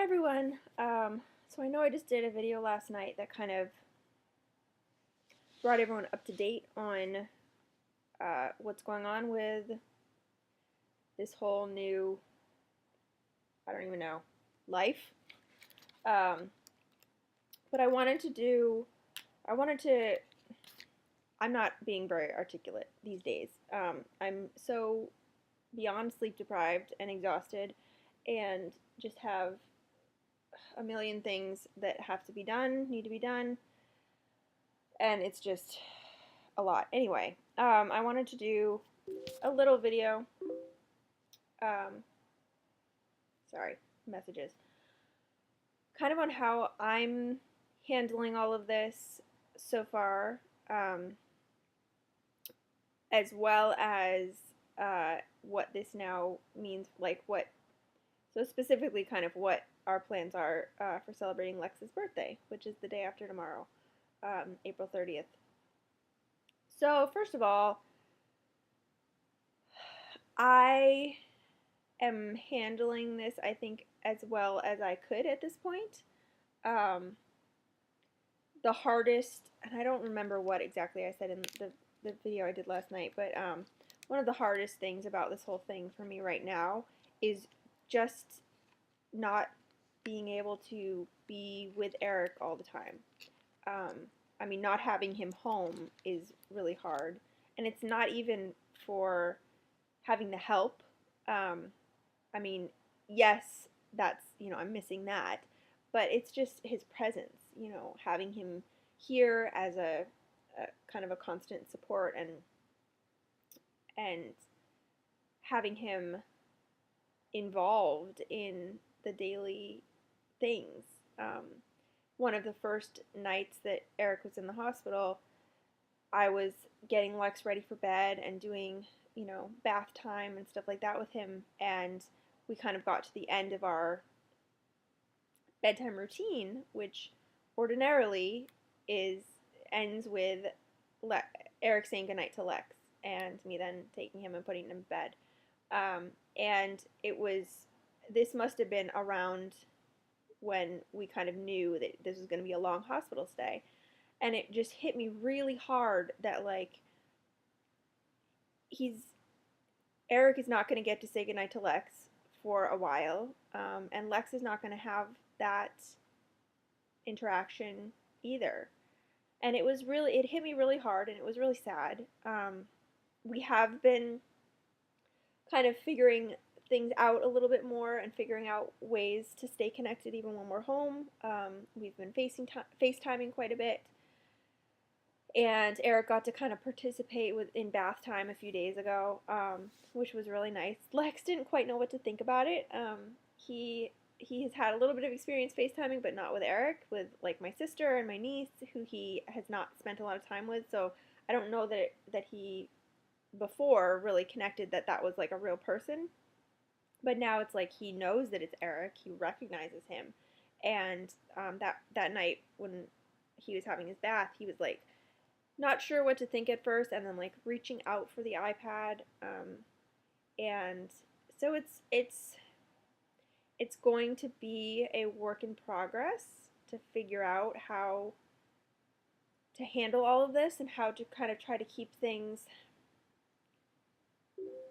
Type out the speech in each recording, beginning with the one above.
Hi everyone. So I know I just did a video last night that kind of brought everyone up to date on what's going on with this whole new, I don't even know, life. Um, but I wanted to, I'm not being very articulate these days. I'm so beyond sleep deprived and exhausted and just have a million things that have to be done, need to be done, and it's just a lot. Anyway, I wanted to do a little video. Um, sorry, messages. Kind of on how I'm handling all of this so far, um, as well as what this now means, like what, so specifically kind of what our plans are for celebrating Lex's birthday, which is the day after tomorrow, April 30th. So, first of all, I am handling this, I think, as well as I could at this point. Um, the hardest, and I don't remember what exactly I said in the video I did last night, but one of the hardest things about this whole thing for me right now is just not being able to be with Eric all the time. Um, I mean, not having him home is really hard, and it's not even for having the help. Um, I mean, yes, that's, I'm missing that, but it's just his presence, having him here as a kind of a constant support and having him involved in the daily things. Um, One of the first nights that Eric was in the hospital, I was getting Lex ready for bed and doing, bath time and stuff like that with him, and we kind of got to the end of our bedtime routine, which ordinarily is ends with Le- Eric saying goodnight to Lex and me then taking him and putting him in bed. And this must have been around when we kind of knew that this was going to be a long hospital stay. And it just hit me really hard that, like, he's Eric is not going to get to say goodnight to Lex for a while, and Lex is not going to have that interaction either. And it hit me really hard and it was really sad. We have been kind of figuring things out a little bit more and figuring out ways to stay connected even when we're home. We've been FaceTiming quite a bit. And Eric got to kind of participate in bath time a few days ago, which was really nice. Lex didn't quite know what to think about it. He has had a little bit of experience FaceTiming, but not with Eric, with like my sister and my niece, who he has not spent a lot of time with. So I don't know that he before really connected that was like a real person. But now it's like he knows that it's Eric. He recognizes him, and that night when he was having his bath, he was like not sure what to think at first, and then like reaching out for the iPad, and so it's going to be a work in progress to figure out how to handle all of this and how to kind of try to keep things,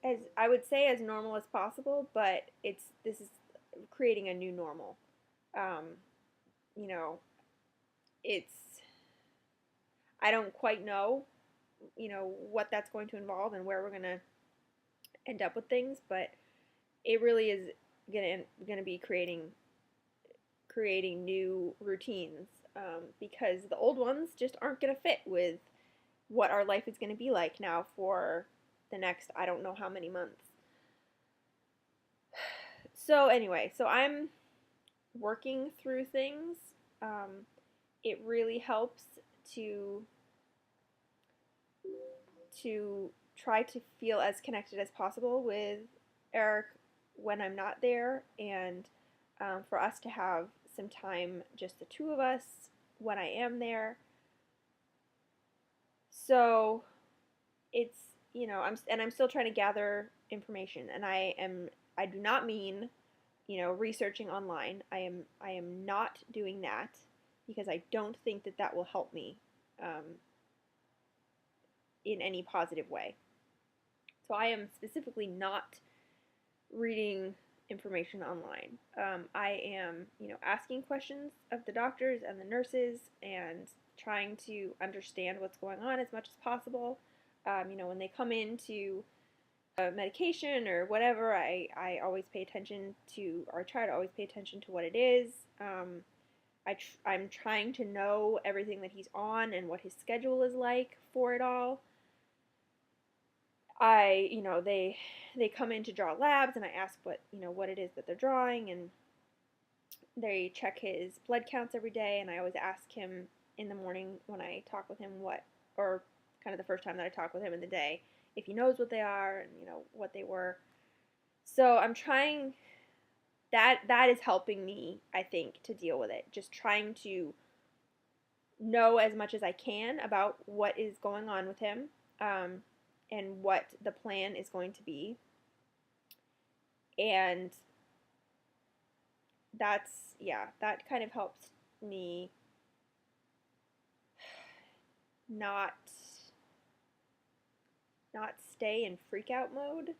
as I would say, as normal as possible. But this is creating a new normal. Um, you know, it's I don't quite know, what that's going to involve and where we're going to end up with things, but it really is gonna be creating new routines, because the old ones just aren't gonna fit with what our life is gonna be like now for the next, I don't know how many months. So anyway, so I'm working through things. Um, it really helps to to try to feel as connected as possible with Eric when I'm not there, and for us to have some time, just the two of us, when I am there. So it's, I'm still trying to gather information, and I do not mean researching online. I am not doing that because I don't think that that will help me in any positive way. So I am specifically not reading information online. I am, asking questions of the doctors and the nurses and trying to understand what's going on as much as possible. When they come into medication or whatever, I always pay attention to, or try to always pay attention to what it is. I'm trying to know everything that he's on and what his schedule is like for it all. They come in to draw labs, and I ask what it is that they're drawing, and they check his blood counts every day, and I always ask him in the morning when I talk with him or kind of the first time that I talk with him in the day, if he knows what they are and what they were. So I'm trying that is helping me, I think, to deal with it. Just trying to know as much as I can about what is going on with him, and what the plan is going to be. And that kind of helps me not stay in freak out mode,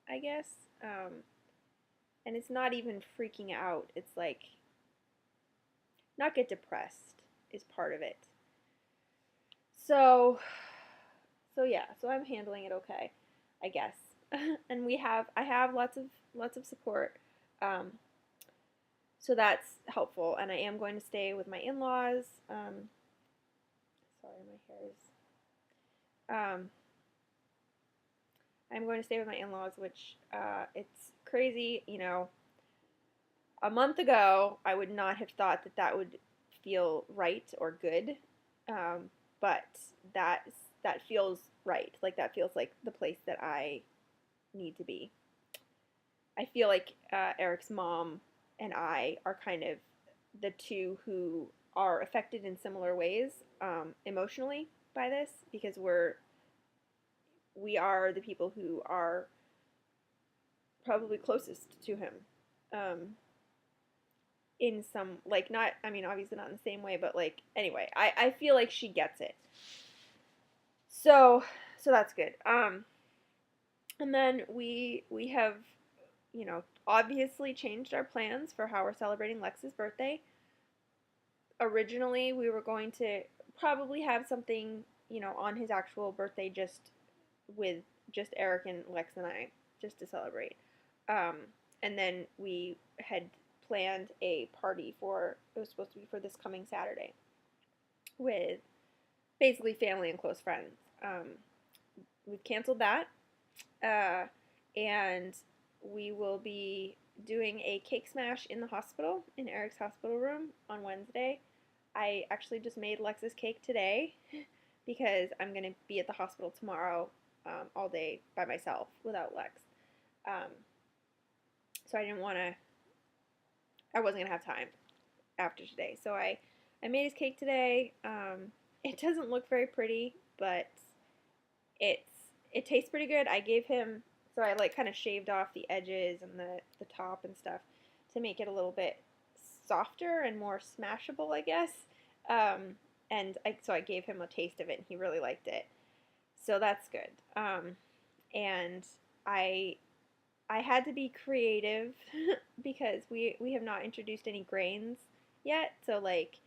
I guess. And it's not even freaking out. It's like not get depressed is part of it. So yeah, so I'm handling it okay, I guess. And I have lots of support. So that's helpful, and I am going to stay with my in-laws. Sorry, my hair is. I'm going to stay with my in-laws, which it's crazy. A month ago, I would not have thought that that would feel right or good, but that feels right. Like that feels like the place that I need to be. I feel like Eric's mom and I are kind of the two who are affected in similar ways emotionally by this, because we are the people who are probably closest to him, in some, like, not, I mean, obviously not in the same way, but like, anyway, I feel like she gets it. So that's good. And then we have, obviously changed our plans for how we're celebrating Lex's birthday. Originally, we were going to probably have something, on his actual birthday, with just Eric and Lex and I, just to celebrate. And then we had planned a party it was supposed to be for this coming Saturday, with basically family and close friends. We've canceled that, and we will be doing a cake smash in the hospital, in Eric's hospital room, on Wednesday. I actually just made Lex's cake today because I'm going to be at the hospital tomorrow, all day by myself without Lex. So I wasn't going to have time after today. So I made his cake today. It doesn't look very pretty, but it tastes pretty good. I gave him, so I like kind of shaved off the edges and the top and stuff to make it a little bit softer and more smashable, I guess. So I gave him a taste of it, and he really liked it. So that's good. And I had to be creative because we have not introduced any grains yet. So like,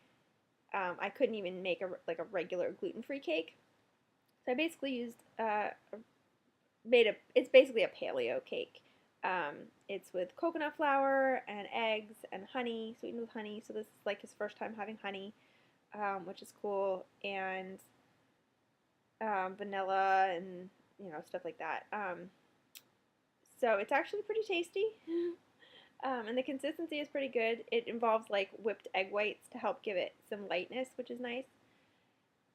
I couldn't even make a regular gluten-free cake. So I basically used it's basically a paleo cake. It's with coconut flour and eggs and honey, sweetened with honey. So this is like his first time having honey, which is cool, and vanilla and stuff like that. So it's actually pretty tasty, and the consistency is pretty good. It involves like whipped egg whites to help give it some lightness, which is nice.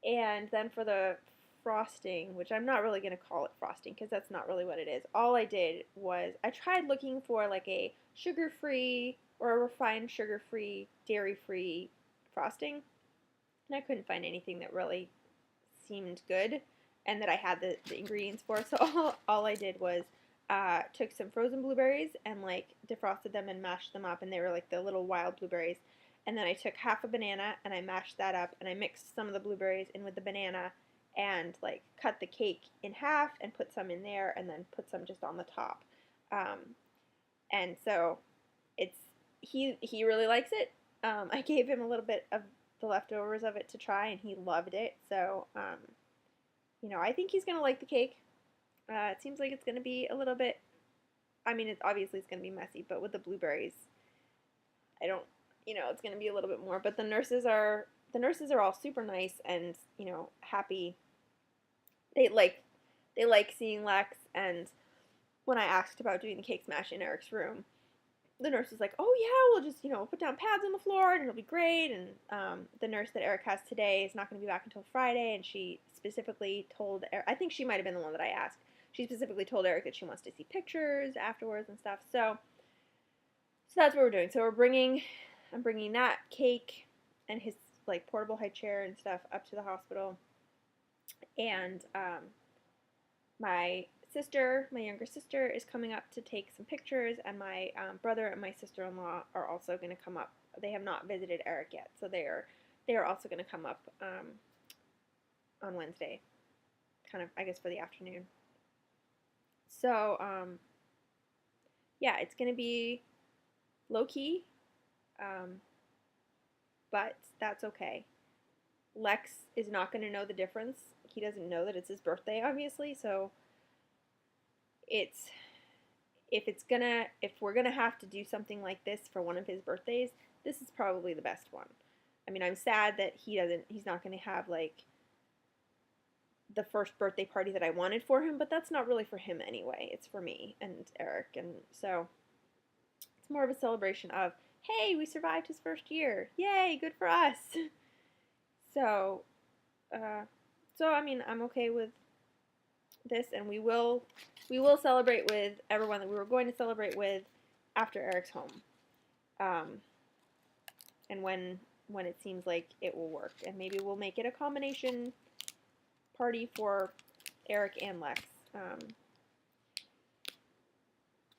And then for the frosting, which I'm not really going to call it frosting because that's not really what it is. All I did was I tried looking for like a sugar-free or a refined sugar-free, dairy-free frosting, and I couldn't find anything that really seemed good and that I had the ingredients for. So all I did was took some frozen blueberries and like defrosted them and mashed them up, and they were like the little wild blueberries. And then I took half a banana and I mashed that up, and I mixed some of the blueberries in with the banana and like cut the cake in half and put some in there and then put some just on the top. Um, and so it's he really likes it. I gave him a little bit of the leftovers of it to try, and he loved it. So I think he's gonna like the cake. It seems like it's gonna be a little bit. I mean, it's obviously it's gonna be messy, but with the blueberries, I don't. It's gonna be a little bit more. But the nurses are all super nice and happy. They like seeing Lex, and when I asked about doing the cake smash in Eric's room, the nurse was like, "Oh yeah, we'll just put down pads on the floor and it'll be great." And the nurse that Eric has today is not going to be back until Friday, and she specifically told Eric, I think she might have been the one that I asked. She specifically told Eric that she wants to see pictures afterwards and stuff. So that's what we're doing. So I'm bringing that cake and his like portable high chair and stuff up to the hospital, and my younger sister, is coming up to take some pictures, and my brother and my sister-in-law are also going to come up. They have not visited Eric yet, so they are also going to come up on Wednesday, kind of, I guess, for the afternoon. So yeah, it's going to be low key, but that's okay. Lex is not going to know the difference. He doesn't know that it's his birthday, obviously, so if we're gonna have to do something like this for one of his birthdays, this is probably the best one. I mean, I'm sad that he's not gonna have like the first birthday party that I wanted for him, but that's not really for him anyway. It's for me and Eric, and so it's more of a celebration of, hey, we survived his first year. Yay, good for us. So, I mean, I'm okay with this, and we will celebrate with everyone that we were going to celebrate with after Eric's home, and when it seems like it will work, and maybe we'll make it a combination party for Eric and Lex.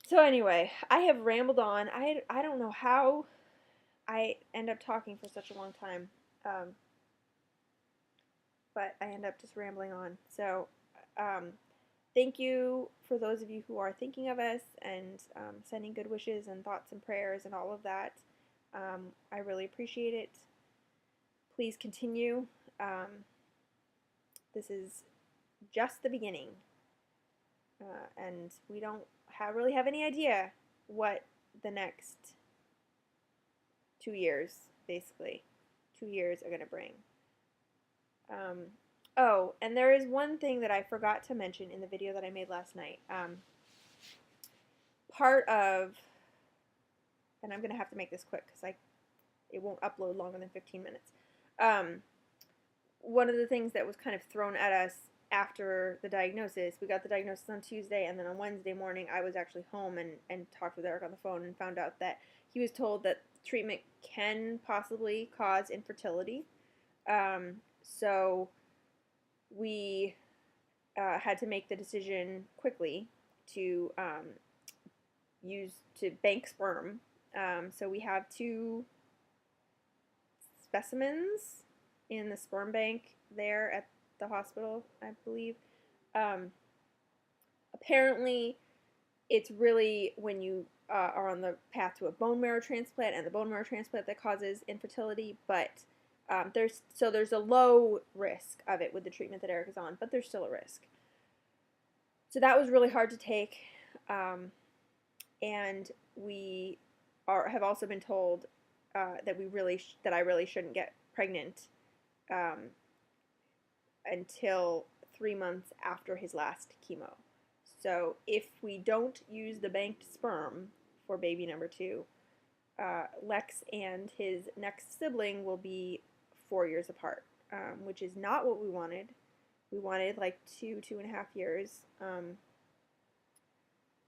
So anyway, I have rambled on. I don't know how I end up talking for such a long time, but I end up just rambling on. So thank you for those of you who are thinking of us and sending good wishes and thoughts and prayers and all of that. I really appreciate it. Please continue. This is just the beginning, and we don't really have any idea what the next 2 years, basically, 2 years are going to bring. Oh, and there is one thing that I forgot to mention in the video that I made last night. Part of, and I'm going to have to make this quick because it won't upload longer than 15 minutes. One of the things that was kind of thrown at us after the diagnosis, we got the diagnosis on Tuesday, and then on Wednesday morning I was actually home and talked with Eric on the phone and found out that he was told that treatment can possibly cause infertility. So we had to make the decision quickly to bank sperm. So we have 2 specimens in the sperm bank there at the hospital, I believe. Apparently, it's really when you are on the path to a bone marrow transplant, and the bone marrow transplant that causes infertility, but there's a low risk of it with the treatment that Eric is on, but there's still a risk. So that was really hard to take, and we have also been told that I really shouldn't get pregnant until 3 months after his last chemo. So if we don't use the banked sperm for baby number 2, Lex and his next sibling will be 4 years apart, which is not what we wanted. We wanted like 2.5 years,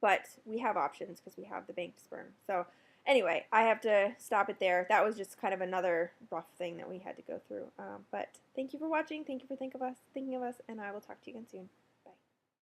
but we have options because we have the banked sperm. So anyway, I have to stop it there. That was just kind of another rough thing that we had to go through. But thank you for watching. Thank you for thinking of us, and I will talk to you again soon.